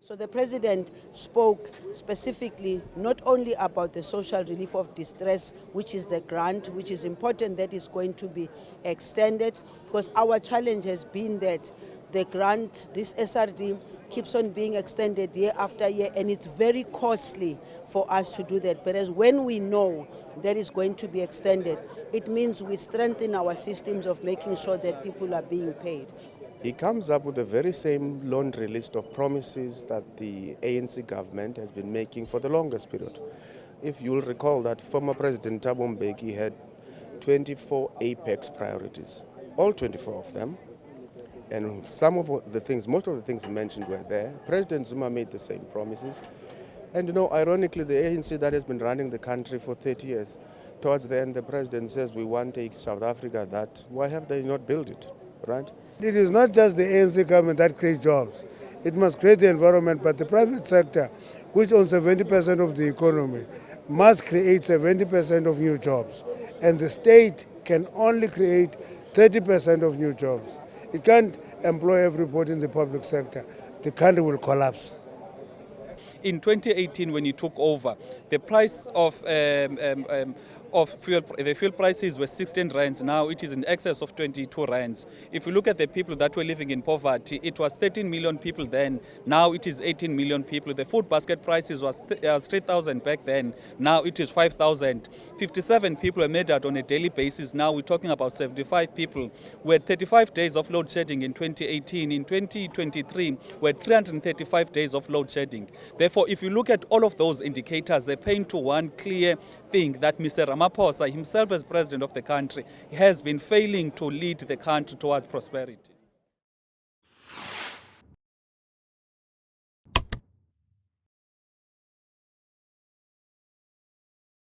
So the President spoke specifically not only about the social relief of distress, which is the grant, which is important that is going to be extended, because our challenge has been that the grant, this SRD, keeps on being extended year after year, and it's very costly for us to do that. But as when we know that is going to be extended, it means we strengthen our systems of making sure that people are being paid. He comes up with the very same laundry list of promises that the ANC government has been making for the longest period. If you'll recall that former President Thabo Mbeki had 24 apex priorities, all 24 of them, and some of the things, most of the things he mentioned were there. President Zuma made the same promises. And you know, ironically, the ANC that has been running the country for 30 years, towards the end the president says we want to take South Africa that. Why have they not built it, right? It is not just the ANC government that creates jobs. It must create the environment, but the private sector, which owns 70% of the economy, must create 70% of new jobs. And the state can only create 30% of new jobs. It can't employ everybody in the public sector. The country will collapse. In 2018, when he took over, the price of fuel, the fuel prices were 16 rands. Now it is in excess of 22 rands. If you look at the people that were living in poverty, it was 13 million people then. Now it is 18 million people. The food basket prices was 3,000 back then. Now it is 5,000. 57 people were murdered on a daily basis. Now we're talking about 75 people. We had 35 days of load shedding in 2018. In 2023, we had 335 days of load shedding. Therefore, if you look at all of those indicators, they point to one clear thing, that Mr. Ramaphosa himself as president of the country has been failing to lead the country towards prosperity.